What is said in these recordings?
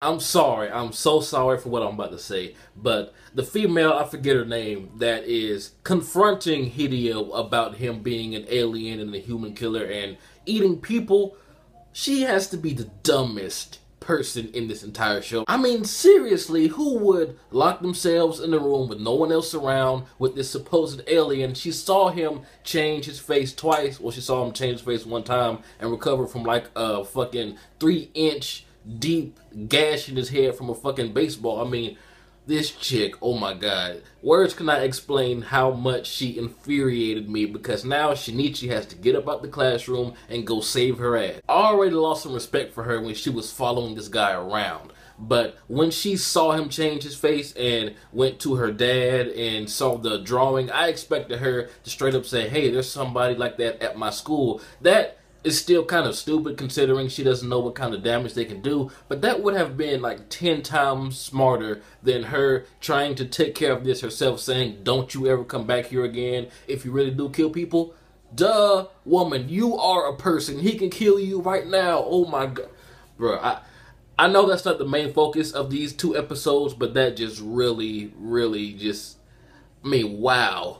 I'm sorry. I'm so sorry for what I'm about to say. But the female, I forget her name, that is confronting Hideo about him being an alien and a human killer and eating people, she has to be the dumbest person in this entire show. I mean, seriously, who would lock themselves in a room with no one else around with this supposed alien? She saw him change his face twice. Well, she saw him change his face one time and recover from like a fucking 3-inch deep gash in his head from a fucking baseball. I mean, this chick, oh my god. Words cannot explain how much she infuriated me because now Shinichi has to get up out the classroom and go save her ass. I already lost some respect for her when she was following this guy around. But when she saw him change his face and went to her dad and saw the drawing, I expected her to straight up say, hey, there's somebody like that at my school. That is still kind of stupid considering she doesn't know what kind of damage they can do, but that would have been like 10 times smarter than her trying to take care of this herself, saying, don't you ever come back here again if you really do kill people. Duh, woman, you are a person. He can kill you right now. Oh my god. Bro, I know that's not the main focus of these 2 episodes, but that just really just, I mean, wow.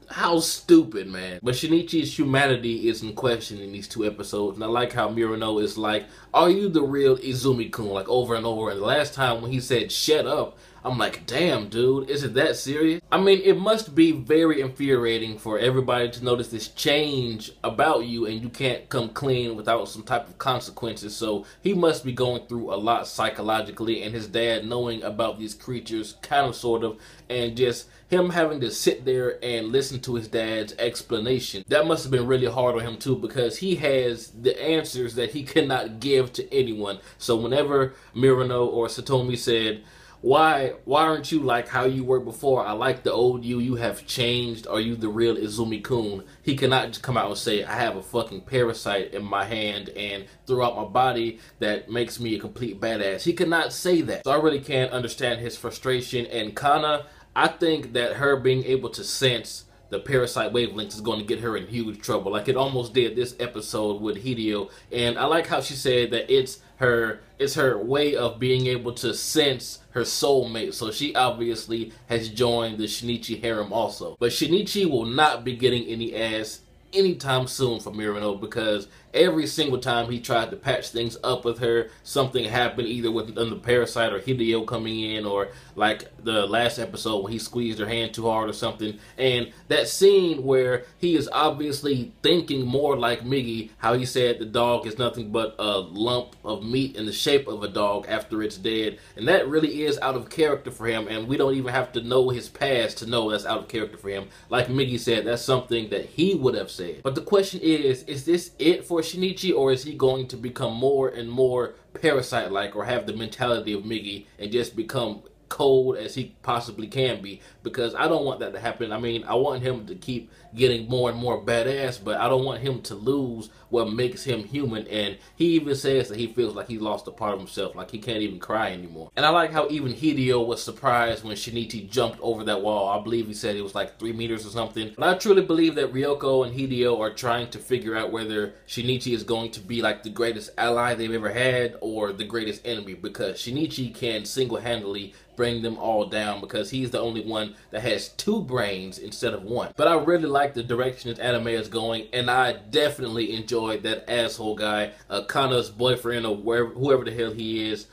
How stupid, man. But Shinichi's humanity is in question in these 2 episodes. And I like how Murano is like, are you the real Izumi-kun? Like over and over. And the last time when he said, shut up, I'm like, damn, dude, is it that serious? I mean, it must be very infuriating for everybody to notice this change about you and you can't come clean without some type of consequences. So he must be going through a lot psychologically, and his dad knowing about these creatures, kind of, sort of, and just him having to sit there and listen to his dad's explanation. That must have been really hard on him too, because he has the answers that he cannot give to anyone. So whenever Murano or Satomi said, why aren't you like how you were before? I like the old you. You have changed. Are you the real Izumi-kun? He cannot just come out and say, I have a fucking parasite in my hand and throughout my body that makes me a complete badass. He cannot say that. So I really can't understand his frustration. And Kana, I think that her being able to sense the parasite wavelengths is going to get her in huge trouble, like it almost did this episode with Hideo. And I like how she said that it's her way of being able to sense her soulmate. So she obviously has joined the Shinichi harem also. But Shinichi will not be getting any ass anytime soon from Murano, because every single time he tried to patch things up with her, something happened, either with the parasite or Hideo coming in, or like the last episode when he squeezed her hand too hard or something. And that scene where he is obviously thinking more like Migi, how he said the dog is nothing but a lump of meat in the shape of a dog after it's dead, and that really is out of character for him, and we don't even have to know his past to know that's out of character for him. Like Migi said, that's something that he would have said. But the question is this it for Shinichi, or is he going to become more and more parasite-like, or have the mentality of Migi and just become cold as he possibly can be? Because I don't want that to happen. I mean, I want him to keep getting more and more badass, but I don't want him to lose what makes him human. And he even says that he feels like he lost a part of himself, like he can't even cry anymore. And I like how even Hideo was surprised when Shinichi jumped over that wall. I believe he said it was like 3 meters or something. But I truly believe that Ryoko and Hideo are trying to figure out whether Shinichi is going to be like the greatest ally they've ever had or the greatest enemy, because Shinichi can single-handedly bring them all down, because he's the only one that has 2 brains instead of 1. But I really like the direction this anime is going, and I definitely enjoyed that asshole guy, Kana's boyfriend, or whoever the hell he is,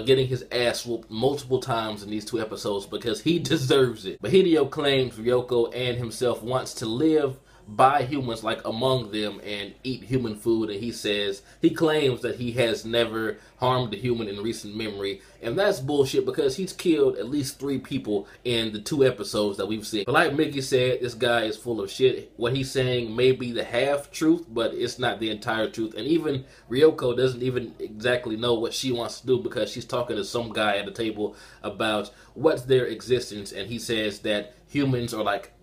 getting his ass whooped multiple times in these 2 episodes, because he deserves it. But Hideo claims Ryoko and himself wants to live by humans, like among them, and eat human food. And he claims that he has never harmed a human in recent memory, and that's bullshit, because he's killed at least 3 people in the 2 episodes that we've seen. But like Migi said, this guy is full of shit. What he's saying may be the half truth, but it's not the entire truth. And even Ryoko doesn't even exactly know what she wants to do, because she's talking to some guy at a table about what's their existence, and he says that humans are like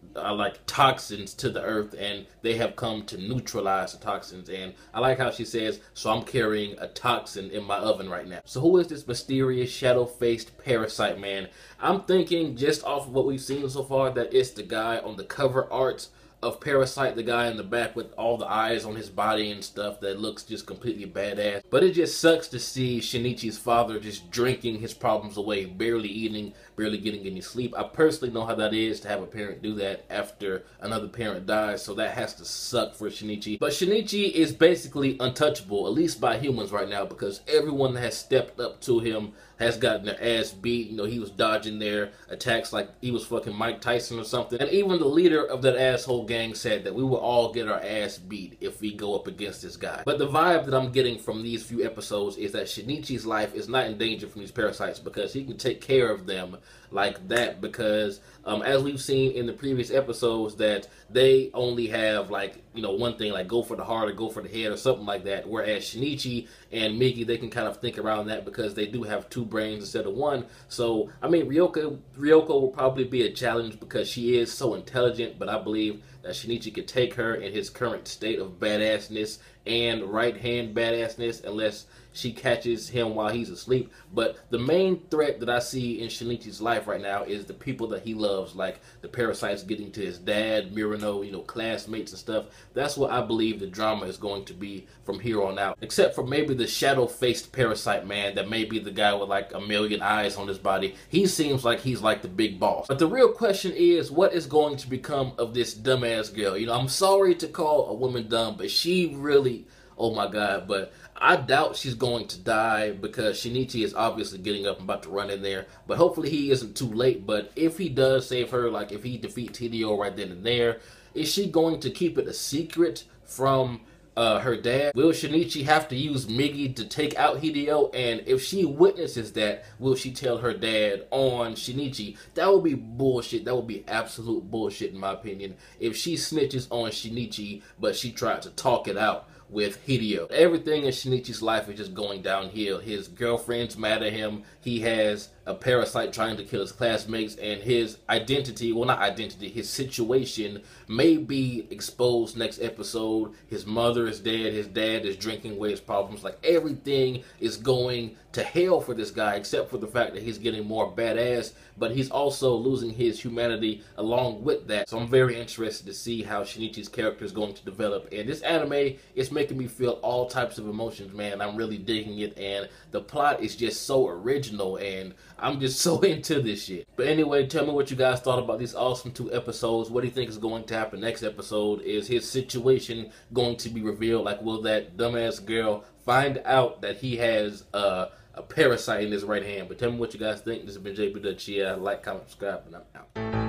toxins to the earth, and they have come to neutralize the toxins. And I like how she says, so I'm carrying a toxin in my oven right now. So who is this mysterious shadow-faced parasite man? I'm thinking, just off of what we've seen so far, that it's the guy on the cover art of Parasite, the guy in the back with all the eyes on his body and stuff that looks just completely badass. But it just sucks to see Shinichi's father just drinking his problems away, barely eating, barely getting any sleep. I personally know how that is to have a parent do that after another parent dies, so that has to suck for Shinichi. But Shinichi is basically untouchable, at least by humans right now, because everyone that has stepped up to him has gotten their ass beat. You know, he was dodging their attacks like he was fucking Mike Tyson or something. And even the leader of that asshole gang said that we will all get our ass beat if we go up against this guy. But the vibe that I'm getting from these few episodes is that Shinichi's life is not in danger from these parasites because he can take care of them like that, because as we've seen in the previous episodes, that they only have, like, you know, one thing, like go for the heart or go for the head or something like that, whereas Shinichi and Migi, they can kind of think around that because they do have two brains instead of one. So I mean, Ryoko will probably be a challenge because she is so intelligent, but I believe that Shinichi could take her in his current state of badassness and right hand badassness, unless she catches him while he's asleep. But the main threat that I see in Shinichi's life right now is the people that he loves, like the parasites getting to his dad, Mirano, you know, classmates and stuff. That's what I believe the drama is going to be from here on out. Except for maybe the shadow-faced parasite man that may be the guy with like a million eyes on his body. He seems like he's like the big boss. But the real question is, what is going to become of this dumbass girl? You know, I'm sorry to call a woman dumb, but she really, oh my god, but I doubt she's going to die because Shinichi is obviously getting up and about to run in there. But hopefully he isn't too late. But if he does save her, like if he defeats Hideo right then and there, is she going to keep it a secret from her dad? Will Shinichi have to use Migi to take out Hideo? And if she witnesses that, will she tell her dad on Shinichi? That would be bullshit. That would be absolute bullshit in my opinion. If she snitches on Shinichi, but she tried to talk it out with Hideo. Everything in Shinichi's life is just going downhill. His girlfriend's mad at him. He has a parasite trying to kill his classmates, and his identity, well, not identity, his situation may be exposed next episode. His mother is dead. His dad is drinking away his problems. Like, everything is going to hell for this guy, except for the fact that he's getting more badass, but he's also losing his humanity along with that. So I'm very interested to see how Shinichi's character is going to develop. And this anime is making me feel all types of emotions, man. I'm really digging it, and the plot is just so original, and I'm just so into this shit. But anyway, tell me what you guys thought about these awesome 2 episodes. What do you think is going to happen next episode? Is his situation going to be revealed? Like, will that dumbass girl find out that he has a parasite in his right hand? But tell me what you guys think. This has been JB Dutch. Like, comment, subscribe, and I'm out.